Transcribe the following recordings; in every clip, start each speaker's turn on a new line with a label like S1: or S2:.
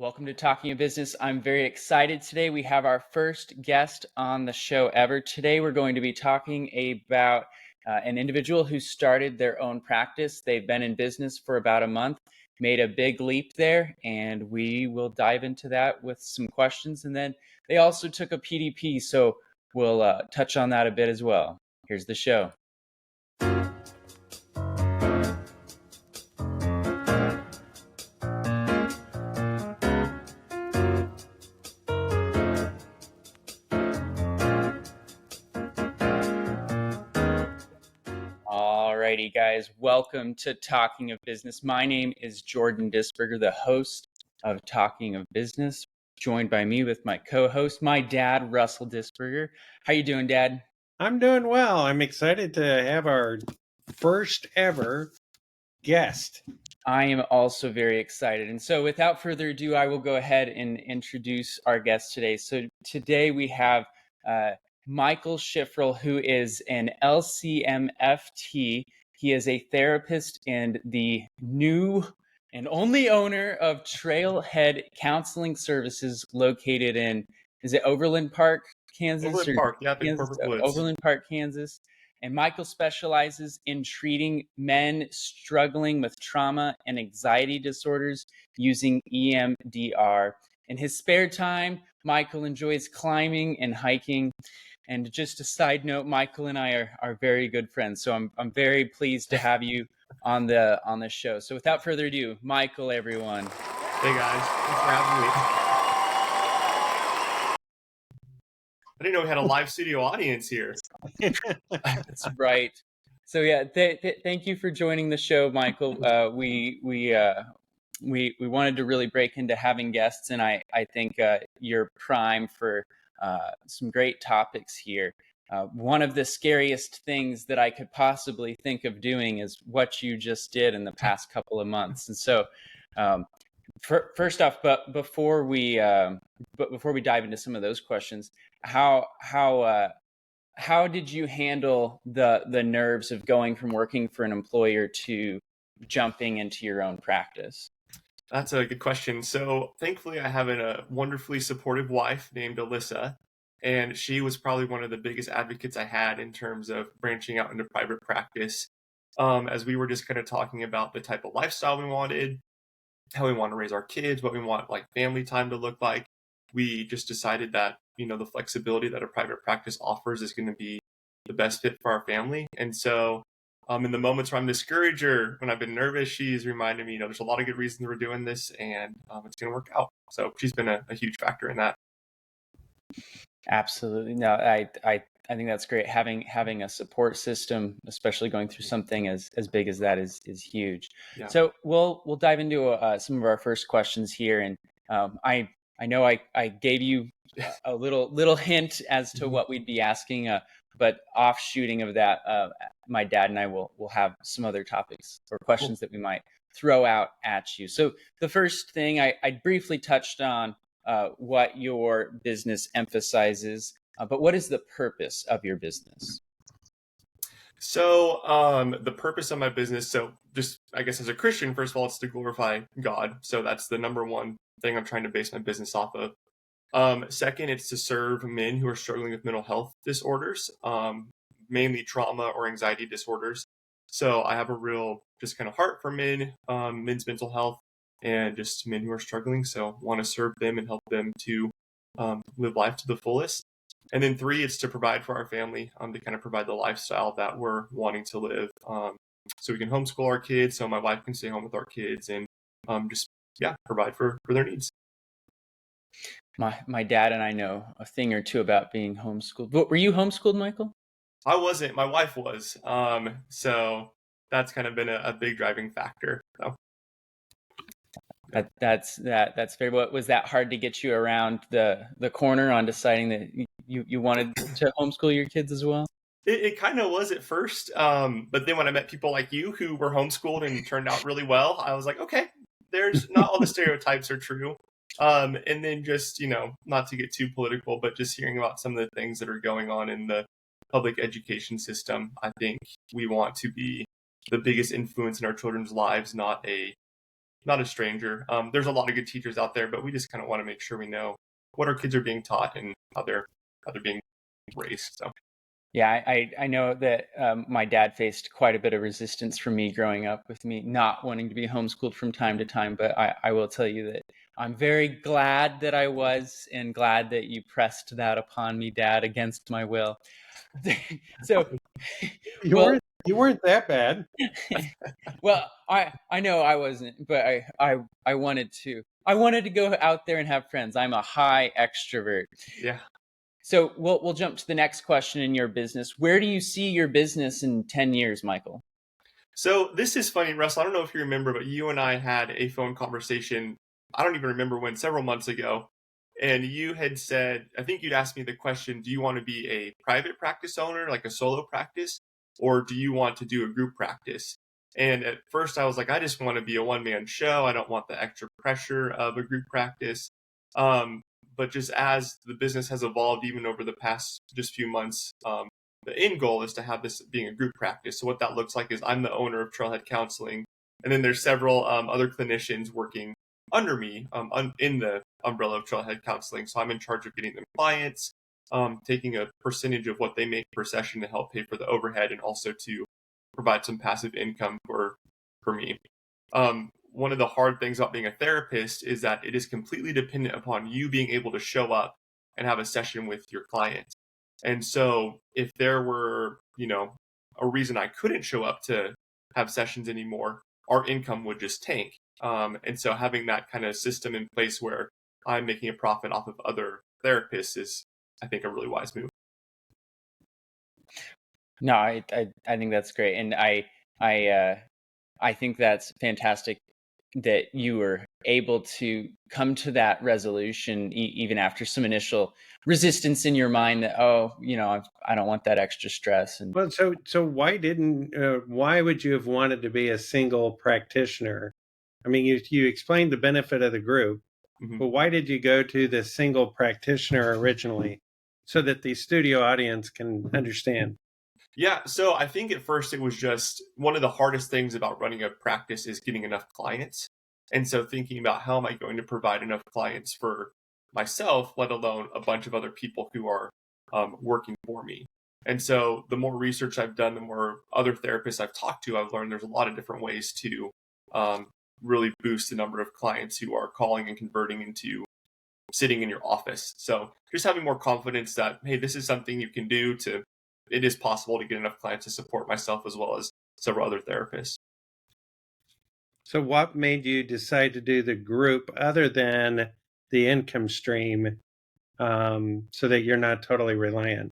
S1: Welcome to Talking of Business. I'm very excited today. We have our first guest on the show ever. Today, we're going to be talking about an individual who started their own practice. They've been in business for about a month, made a big leap there, and we will dive into that with some questions. And then they also took a PDP, so we'll touch on that a bit as well. Here's the show. Alrighty, guys, welcome to Talking of Business. My name is Jordan Disberger, the host of Talking of Business, joined by me with my co-host, my dad, Russell Disberger. How you doing, Dad?
S2: I'm doing well. I'm excited to have our first ever guest.
S1: I am also very excited. And so without further ado, I will go ahead and introduce our guest today. So today we have Michael Schiferl, who is an LCMFT. He is a therapist and the new and only owner of Trailhead Counseling Services located in, is it Overland Park, Kansas?
S3: Overland Park, yeah, in
S1: Kansas,
S3: Corporate Woods.
S1: Overland Park, Kansas. And Michael specializes in treating men struggling with trauma and anxiety disorders using EMDR. In his spare time, Michael enjoys climbing and hiking. And just a side note, Michael and I are very good friends. So I'm very pleased to have you on the show. So without further ado, Michael, everyone.
S3: Hey guys, thanks for having me. I didn't know we had a live studio audience here.
S1: That's right. So yeah, thank you for joining the show, Michael. We wanted to really break into having guests, and I think you're prime for some great topics here. One of the scariest things that I could possibly think of doing is what you just did in the past couple of months. And so, first off, but before we dive into some of those questions, how did you handle the nerves of going from working for an employer to jumping into your own practice?
S3: That's a good question. So thankfully I have a wonderfully supportive wife named Alyssa, and she was probably one of the biggest advocates I had in terms of branching out into private practice. As we were just kind of talking about the type of lifestyle we wanted, how we want to raise our kids, what we want like family time to look like, we just decided that, the flexibility that a private practice offers is going to be the best fit for our family. And so in the moments where I'm discouraged or when I've been nervous, she's reminded me, there's a lot of good reasons we're doing this, and it's going to work out. So she's been a huge factor in that.
S1: Absolutely. No, I think that's great. Having a support system, especially going through something as big as that, is huge.
S3: Yeah.
S1: So we'll dive into some of our first questions here, and I know I gave you a little hint as to what we'd be asking, but offshooting of that, my dad and I will have some other topics or questions that we might throw out at you. So the first thing I briefly touched on what your business emphasizes, but what is the purpose of your business?
S3: So the purpose of my business, so just I guess as a Christian, first of all, it's to glorify God. So that's the number one thing I'm trying to base my business off of. Second, it's to serve men who are struggling with mental health disorders, mainly trauma or anxiety disorders. So I have a real just kind of heart for men, men's mental health, and just men who are struggling. So want to serve them and help them to live life to the fullest. And then three, it's to provide for our family, to kind of provide the lifestyle that we're wanting to live. So we can homeschool our kids, so my wife can stay home with our kids and provide for their needs.
S1: My dad and I know a thing or two about being homeschooled. Were you homeschooled, Michael?
S3: I wasn't. My wife was. So that's kind of been a big driving factor. So.
S1: That's fair. What was that hard to get you around the corner on deciding that you wanted to homeschool your kids as well?
S3: It kind of was at first, but then when I met people like you who were homeschooled and turned out really well, I was like, okay, there's not all the stereotypes are true. And then just, not to get too political, but just hearing about some of the things that are going on in the public education system, I think we want to be the biggest influence in our children's lives, not a not a stranger. There's a lot of good teachers out there, but we just kind of want to make sure we know what our kids are being taught and how they're being raised. So.
S1: Yeah, I know that my dad faced quite a bit of resistance from me growing up, with me not wanting to be homeschooled from time to time. But I will tell you that I'm very glad that I was, and glad that you pressed that upon me, Dad, against my will. So,
S2: You
S1: well,
S2: weren't that bad.
S1: well, I know I wasn't, but I wanted to. I wanted to go out there and have friends. I'm a high extrovert.
S3: Yeah.
S1: So we'll jump to the next question in your business. Where do you see your business in 10 years, Michael?
S3: So this is funny, Russ. I don't know if you remember, but you and I had a phone conversation. I don't even remember when, several months ago. And you had said, I think you'd asked me the question, do you want to be a private practice owner, like a solo practice, or do you want to do a group practice? And at first I was like, I just want to be a one-man show. I don't want the extra pressure of a group practice. But just as the business has evolved, even over the past just few months, the end goal is to have this being a group practice. So what that looks like is I'm the owner of Trailhead Counseling, and then there's several other clinicians working under me in the umbrella of Trailhead Counseling. So I'm in charge of getting them clients, taking a percentage of what they make per session to help pay for the overhead, and also to provide some passive income for me. One of the hard things about being a therapist is that it is completely dependent upon you being able to show up and have a session with your clients. And so if there were, a reason I couldn't show up to have sessions anymore, our income would just tank. And so having that kind of system in place where I'm making a profit off of other therapists is, I think, a really wise move.
S1: No, I think that's great, and I think that's fantastic that you were able to come to that resolution even after some initial resistance in your mind that, I don't want that extra stress. And
S2: Well, so why would you have wanted to be a single practitioner? I mean, you explained the benefit of the group,
S3: Mhm.
S2: but why did you go to the single practitioner originally, so that the studio audience can understand?
S3: Yeah, so I think at first it was just one of the hardest things about running a practice is getting enough clients. And so thinking about how am I going to provide enough clients for myself, let alone a bunch of other people who are working for me. And so the more research I've done, the more other therapists I've talked to, I've learned there's a lot of different ways to um, really boost the number of clients who are calling and converting into sitting in your office. So just having more confidence that, hey, this is something you can do it is possible to get enough clients to support myself as well as several other therapists.
S2: So what made you decide to do the group other than the income stream, so that you're not totally reliant?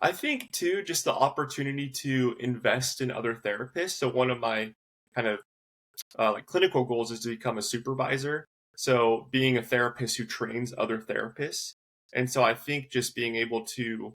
S3: I think too, just the opportunity to invest in other therapists. So one of my kind of like clinical goals is to become a supervisor. So being a therapist who trains other therapists. And so I think just being able to,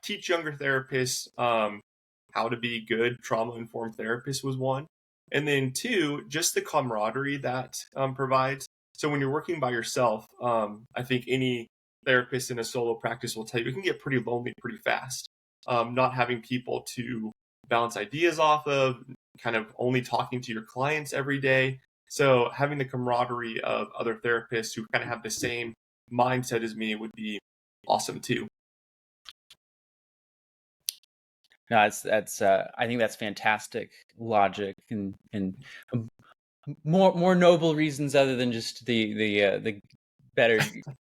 S3: teach younger therapists how to be good trauma informed therapists was one. And then two, just the camaraderie that provides. So when you're working by yourself, I think any therapist in a solo practice will tell you it can get pretty lonely pretty fast. Not having people to bounce ideas off of, kind of only talking to your clients every day. So having the camaraderie of other therapists who kind of have the same mindset as me would be awesome too.
S1: no, that's I think that's fantastic logic, and more noble reasons other than just the better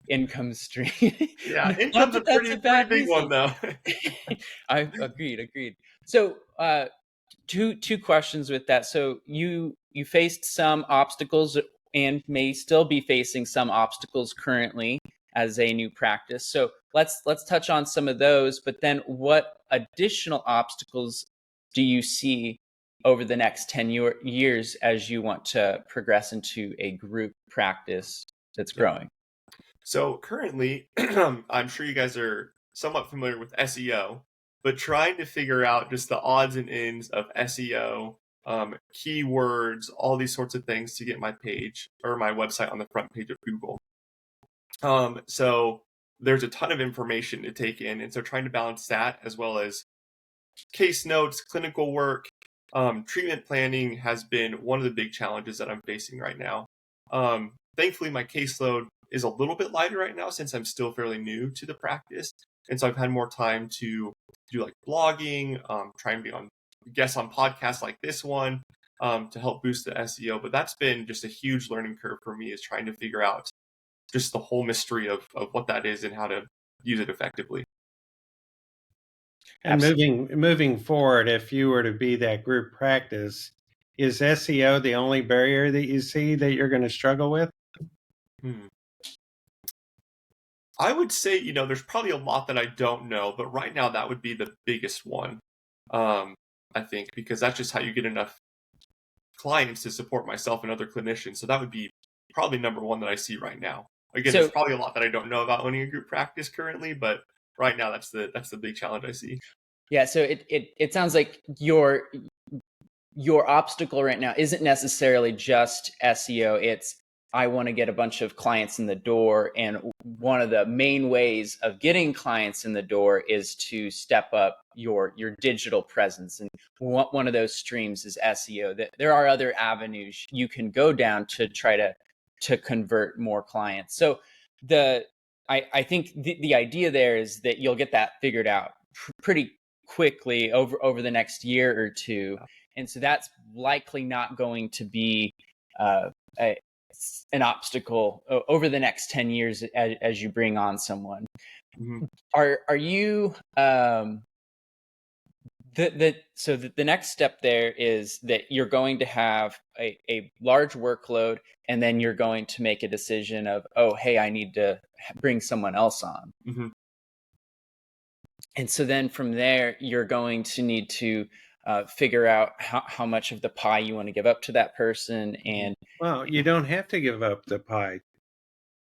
S1: income stream.
S3: Yeah,
S1: Not
S3: income's a
S1: that that's a
S3: pretty
S1: bad
S3: big one
S1: reason.
S3: though.
S1: I agreed. So two questions with that. So you faced some obstacles and may still be facing some obstacles currently as a new practice. So let's touch on some of those, but then what additional obstacles do you see over the next 10 years as you want to progress into a group practice that's growing?
S3: So currently, I'm sure you guys are somewhat familiar with SEO, but trying to figure out just the odds and ends of SEO, keywords, all these sorts of things to get my page or my website on the front page of Google. So there's a ton of information to take in. And so trying to balance that as well as case notes, clinical work, treatment planning has been one of the big challenges that I'm facing right now. Thankfully, my caseload is a little bit lighter right now since I'm still fairly new to the practice. And so I've had more time to do like blogging, try and be on guests on podcasts like this one, to help boost the SEO. But that's been just a huge learning curve for me, is trying to figure out just the whole mystery of what that is and how to use it effectively.
S2: And moving forward, if you were to be that group practice, is SEO the only barrier that you see that you're going to struggle with?
S3: I would say, there's probably a lot that I don't know, but right now that would be the biggest one. I think, because that's just how you get enough clients to support myself and other clinicians. So that would be probably number one that I see right now. Again, there's probably a lot that I don't know about owning a group practice currently, but right now that's the big challenge I see.
S1: Yeah. So it sounds like your obstacle right now isn't necessarily just SEO. It's, I want to get a bunch of clients in the door. And one of the main ways of getting clients in the door is to step up your digital presence. And one of those streams is SEO. There are other avenues you can go down to try to convert more clients. So I think the idea there is that you'll get that figured out pretty quickly over the next year or two. And so that's likely not going to be an obstacle over the next 10 years as you bring on someone. Mm-hmm. Are you so the next step there is that you're going to have a large workload, and then you're going to make a decision of, oh, hey, I need to bring someone else on. Mm-hmm. And so then from there, you're going to need to figure out how much of the pie you want to give up to that person. And
S2: well, you don't have to give up the pie.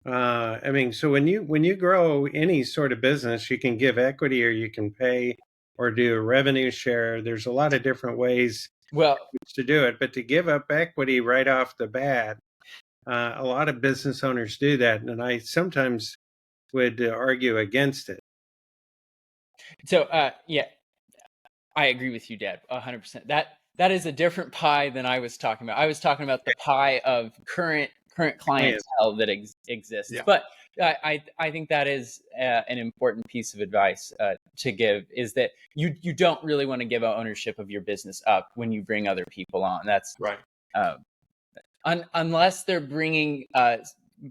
S2: I mean, so when you grow any sort of business, you can give equity, or you can pay, or do a revenue share. There's a lot of different ways to do it, but to give up equity right off the bat, a lot of business owners do that, and I sometimes would argue against it.
S1: So, yeah, I agree with you, Dad, 100%. That is a different pie than I was talking about. I was talking about the pie of current clientele that exists. Yeah. But I think that is an important piece of advice to give, is that you don't really want to give ownership of your business up when you bring other people on. That's
S3: right.
S1: Unless they're bringing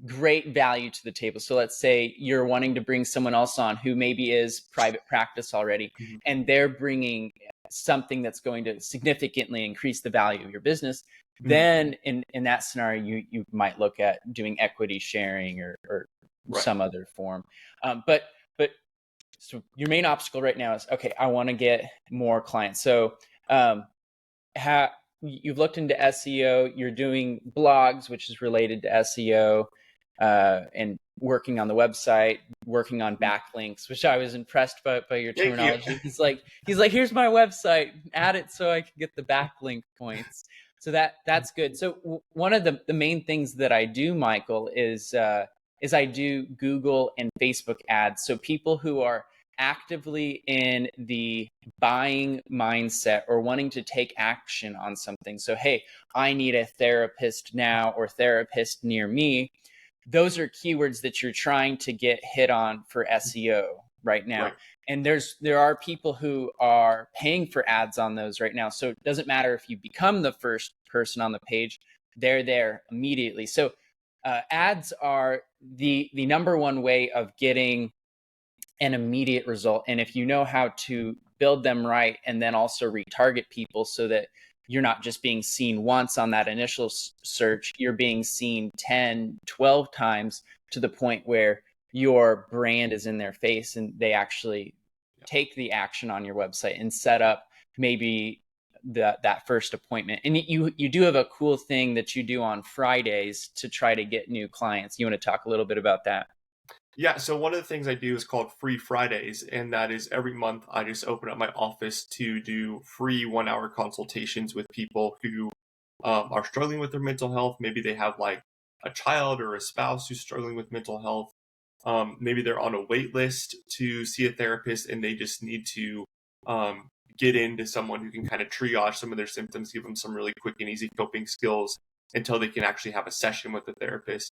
S1: great value to the table. So let's say you're wanting to bring someone else on who maybe is private practice already, mm-hmm. and they're bringing something that's going to significantly increase the value of your business. Mm-hmm. Then in that scenario, you might look at doing equity sharing or right. some other form. But so your main obstacle right now is, okay, I want to get more clients. So you've looked into SEO, you're doing blogs, which is related to SEO, and working on the website, working on backlinks, which I was impressed by your terminology. He's like, here's my website, add it so I can get the backlink points. So that's good. So one of the main things that I do, Michael, is I do Google and Facebook ads. So people who are actively in the buying mindset or wanting to take action on something. So, hey, I need a therapist now, or therapist near me. Those are keywords that you're trying to get hit on for SEO right now. Right. And there are people who are paying for ads on those right now. So it doesn't matter if you become the first person on the page, they're there immediately. So ads are the number one way of getting an immediate result. And if you know how to build them right, and then also retarget people so that you're not just being seen once on that initial search, you're being seen 10, 12 times, to the point where your brand is in their face and they actually take the action on your website and set up maybe that first appointment. And you do have a cool thing that you do on Fridays to try to get new clients. You want to talk a little bit about that?
S3: Yeah, so one of the things I do is called Free Fridays, and that is every month I just open up my office to do free 1-hour consultations with people who are struggling with their mental health. Maybe they have like a child or a spouse who's struggling with mental health. Maybe they're on a wait list to see a therapist, and they just need to get into someone who can kind of triage some of their symptoms, give them some really quick and easy coping skills until they can actually have a session with the therapist.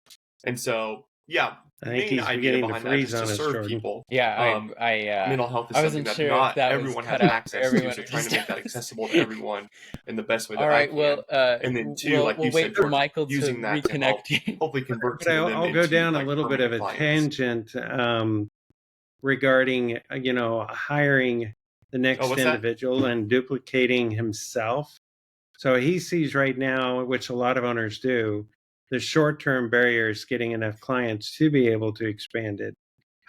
S3: And so, yeah,
S2: I think
S3: main
S2: he's
S3: idea
S2: beginning to
S3: behind that
S2: freeze
S3: is to
S2: on us,
S3: serve
S2: Jordan.
S3: people.
S1: Yeah,
S3: Mental health is
S1: I
S3: something
S1: wasn't
S3: that
S1: sure if
S3: not
S1: that was
S3: everyone
S1: cut
S3: has
S1: out for
S3: access to,
S1: everyone
S3: so
S1: or
S3: trying to
S1: just
S3: make that
S1: us.
S3: accessible to everyone in the best way that
S1: All
S3: I
S1: right,
S3: can.
S1: well,
S3: And then two, like
S1: we'll
S3: you
S1: wait
S3: said,
S1: for Michael to
S3: using that to help
S1: reconnect you.
S3: hopefully convert
S2: But
S3: some of them
S2: I'll go
S3: into
S2: down a
S3: like
S2: little bit of
S3: permanent
S2: a
S3: clients.
S2: tangent regarding, hiring the next
S3: what's that?
S2: individual and duplicating himself. So he sees right now, which a lot of owners do, the short-term barrier is getting enough clients to be able to expand it.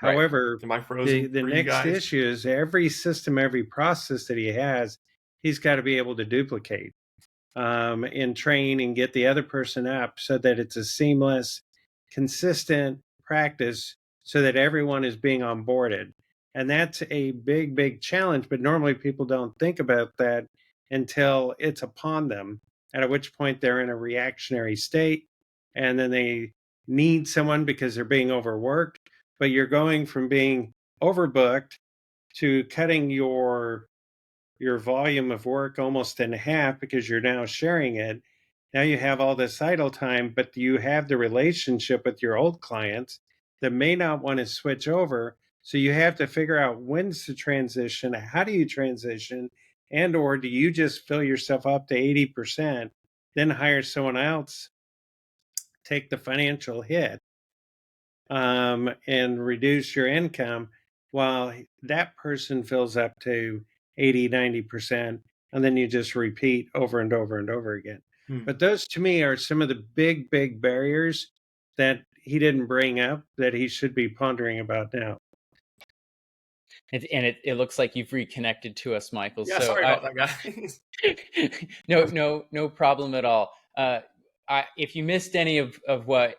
S1: Right.
S2: However,
S3: Am I frozen
S2: the
S3: for you
S2: next
S3: guys?
S2: issue is every system, every process that he has, he's got to be able to duplicate and train and get the other person up so that it's a seamless, consistent practice so that everyone is being onboarded. And that's a big, big challenge. But normally people don't think about that until it's upon them, at which point they're in a reactionary state and then they need someone because they're being overworked. But you're going from being overbooked to cutting your volume of work almost in half because you're now sharing it. Now you have all this idle time, but you have the relationship with your old clients that may not want to switch over. So you have to figure out when's the transition, how do you transition, and or do you just fill yourself up to 80%, then hire someone else, take the financial hit, and reduce your income while that person fills up to 80, 90%, and then you just repeat over and over and over again. But those to me are some of the big, big barriers that he didn't bring up that he should be pondering about now.
S1: It looks like you've reconnected to us, Michael.
S3: Yeah,
S1: So
S3: sorry about that, guys.
S1: no problem at all. If you missed any of what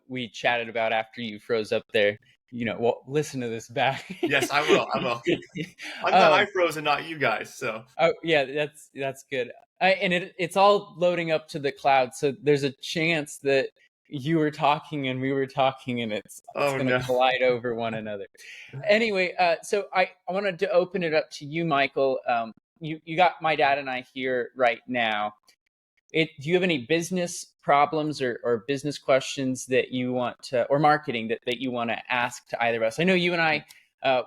S1: we chatted about after you froze up there, well, listen to this back.
S3: Yes, I will. I will. I'm glad I froze and not you guys. So.
S1: Oh yeah, that's good. And it's all loading up to the cloud, so there's a chance that you were talking and we were talking, and it's going to collide over one another. Anyway, so I wanted to open it up to you, Michael. You got my dad and I here right now. Do you have any business problems or business questions that you want to, or marketing that you want to ask to either of us? I know you and I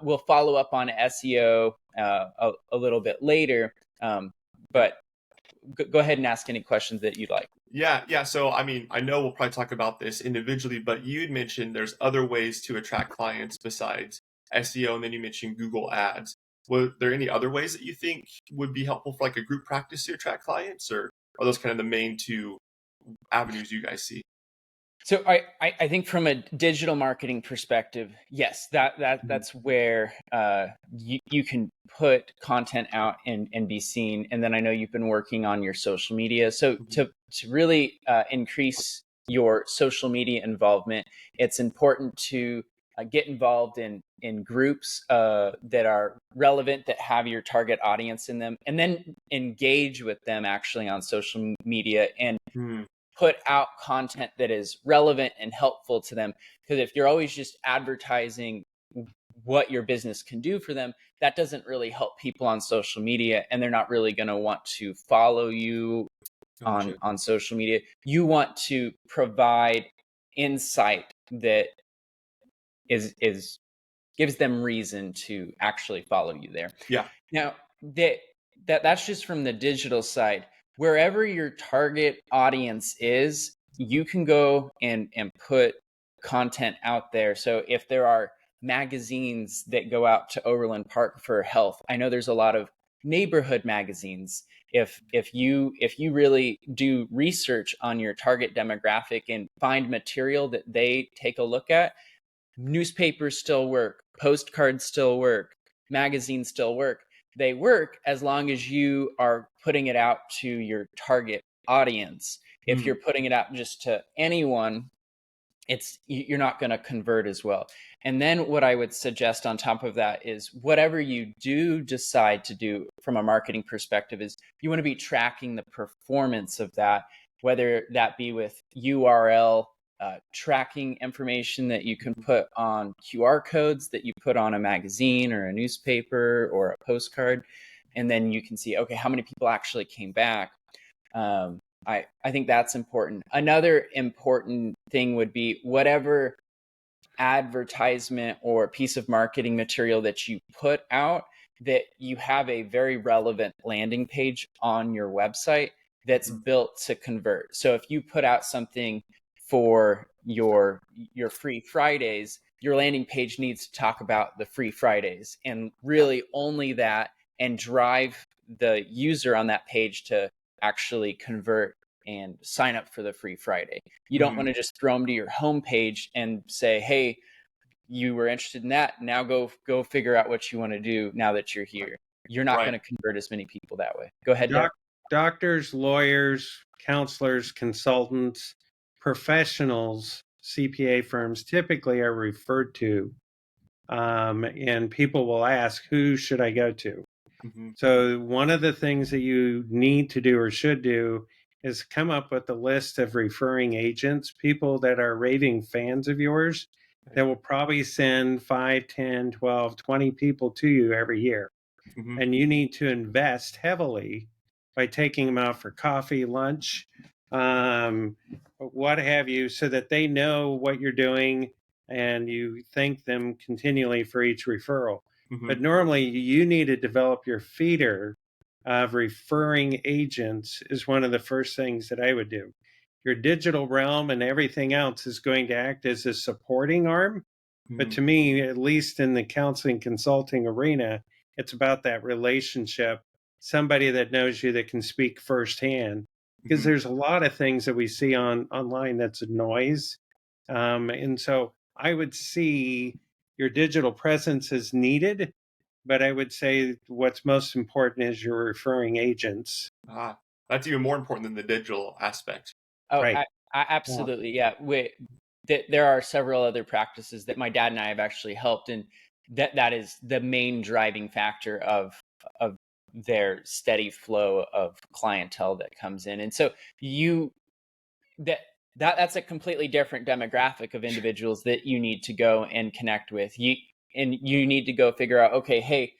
S1: will follow up on SEO a little bit later, but go ahead and ask any questions that you'd like.
S3: Yeah. So, I mean, I know we'll probably talk about this individually, but you'd mentioned there's other ways to attract clients besides SEO, and then you mentioned Google Ads. Were there any other ways that you think would be helpful for like a group practice to attract clients, or are those kind of the main two avenues you guys see?
S1: So I think from a digital marketing perspective, yes, that's where you can put content out and be seen. And then I know you've been working on your social media. So to really increase your social media involvement, it's important to get involved in groups that are relevant, that have your target audience in them, and then engage with them actually on social media and put out content that is relevant and helpful to them. Because if you're always just advertising what your business can do for them, that doesn't really help people on social media, and they're not really going to want to follow you on social media. You want to provide insight that is gives them reason to actually follow you there.
S3: Yeah.
S1: Now that's just from the digital side. Wherever your target audience is, you can go and put content out there. So if there are magazines that go out to Overland Park for health, I know there's a lot of neighborhood magazines. If you really do research on your target demographic and find material that they take a look at, newspapers still work, postcards still work, magazines still work. They work as long as you are putting it out to your target audience. If you're putting it out just to anyone, you're not going to convert as well. And then what I would suggest on top of that is whatever you do decide to do from a marketing perspective is you want to be tracking the performance of that, whether that be with URL tracking information that you can put on QR codes that you put on a magazine or a newspaper or a postcard. and then you can see, okay, how many people actually came back. I think that's important. Another important thing would be whatever advertisement or piece of marketing material that you put out, that you have a very relevant landing page on your website that's built to convert. So if you put out something for your free Fridays, your landing page needs to talk about the free Fridays and really only that, and drive the user on that page to actually convert and sign up for the free Friday. You don't want to just throw them to your homepage and say, hey, you were interested in that. Now go figure out what you want to do now that you're here. You're not going to convert as many people that way. Go ahead, Doug.
S2: Doctors, lawyers, counselors, consultants, professionals, CPA firms typically are referred to. And people will ask, who should I go to? So one of the things that you need to do or should do is come up with a list of referring agents, people that are raving fans of yours that will probably send 5, 10, 12, 20 people to you every year. And you need to invest heavily by taking them out for coffee, lunch, what have you, so that they know what you're doing and you thank them continually for each referral. But normally you need to develop your feeder of referring agents is one of the first things that I would do. Your digital realm and everything else is going to act as a supporting arm. But to me, at least in the counseling consulting arena, it's about that relationship, somebody that knows you that can speak firsthand. Because there's a lot of things that we see online that's a noise. And so I would see your digital presence is needed, but I would say what's most important is your referring agents.
S3: That's even more important than the digital aspect.
S1: Oh, right. Absolutely. Yeah. There are several other practices that my dad and I have actually helped, and that is the main driving factor of their steady flow of clientele that comes in. And so that's a completely different demographic of individuals that you need to go and connect with. You need to go figure out, okay, hey,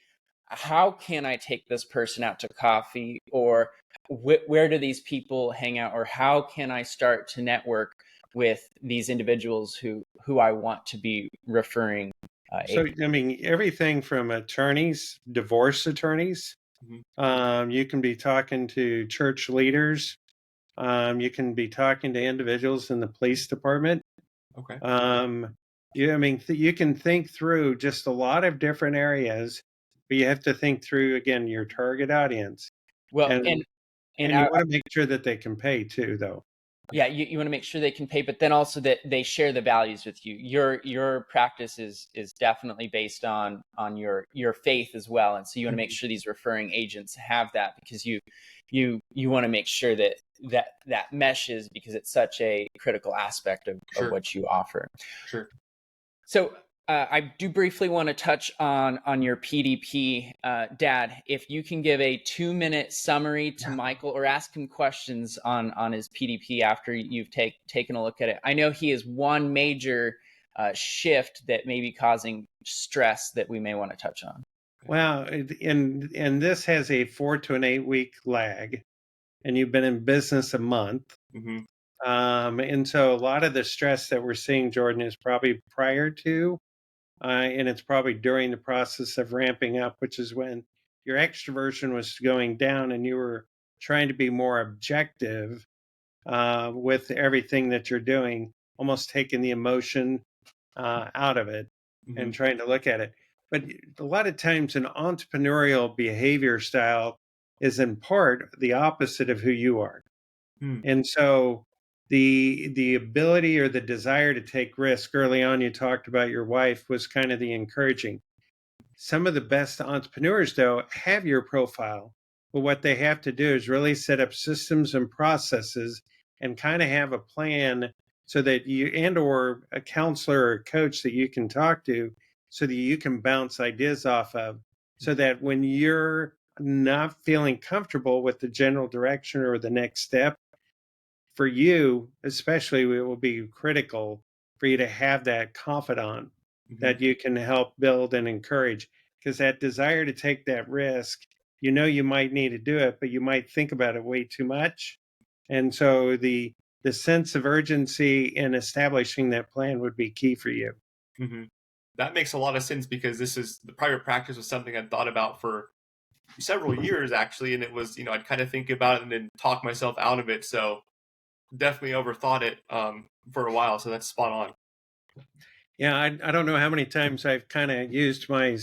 S1: how can I take this person out to coffee, or where do these people hang out, or how can I start to network with these individuals who I want to be referring.
S2: So, I mean, everything from attorneys, divorce attorneys, you can be talking to church leaders, you can be talking to individuals in the police department.
S3: Okay.
S2: You can think through just a lot of different areas, but you have to think through, again, your target audience.
S1: Well,
S2: and you want to make sure that they can pay too, though.
S1: Yeah, you want to make sure they can pay, but then also that they share the values with you. Your practice is definitely based on your faith as well, and so you want to make sure these referring agents have that, because you want to make sure that meshes, because it's such a critical aspect of what you offer.
S3: Sure.
S1: So I do briefly want to touch on your PDP. Dad, if you can give a 2-minute summary to Michael, or ask him questions on his PDP after you've taken a look at it. I know he is one major shift that may be causing stress that we may want to touch on.
S2: Well, and this has a 4 to an 8 week lag, and you've been in business a month. And so a lot of the stress that we're seeing, Jordan, is probably prior to, and it's probably during the process of ramping up, which is when your extroversion was going down and you were trying to be more objective with everything that you're doing, almost taking the emotion out of it and trying to look at it. But a lot of times an entrepreneurial behavior style is in part the opposite of who you are. And so the ability or the desire to take risk, early on you talked about your wife, was kind of the encouraging. Some of the best entrepreneurs, though, have your profile, but what they have to do is really set up systems and processes and kind of have a plan, so that you, and or a counselor or a coach that you can talk to, so that you can bounce ideas off of, so that when you're not feeling comfortable with the general direction or the next step, for you especially, it will be critical for you to have that confidant that you can help build and encourage, because that desire to take that risk you know you might need to do it, but you might think about it way too much. And so the sense of urgency in establishing that plan would be key for you.
S3: Mm-hmm. That makes a lot of sense, because the private practice was something I'd thought about for several years actually, and it was, I'd kind of think about it and then talk myself out of it. So definitely overthought it for a while. So that's spot on.
S2: Yeah, I don't know how many times I've kind of used my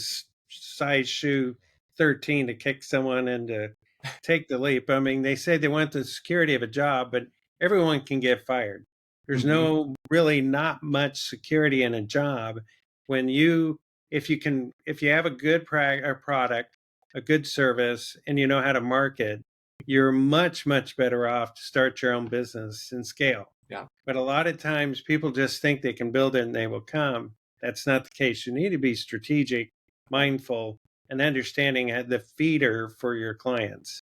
S2: size shoe 13 to kick someone and to take the leap. I mean, they say they want the security of a job, but everyone can get fired. There's no really not much security in a job when if you have a good product, a good service, and you know how to market, you're much, much better off to start your own business and scale.
S3: Yeah.
S2: But a lot of times people just think they can build it and they will come. That's not the case. You need to be strategic, mindful, and understanding the feeder for your clients.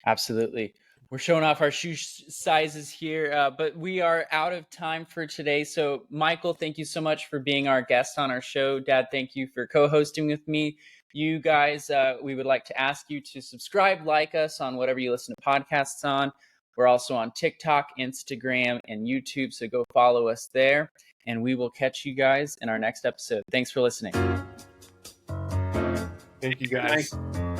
S1: Absolutely. We're showing off our shoe sizes here, but we are out of time for today. So, Michael, thank you so much for being our guest on our show. Dad, thank you for co-hosting with me. You guys, we would like to ask you to subscribe, like us on whatever you listen to podcasts on. We're also on TikTok, Instagram, and YouTube, so go follow us there. And we will catch you guys in our next episode. Thanks for listening.
S3: Thank you, guys.
S2: Bye.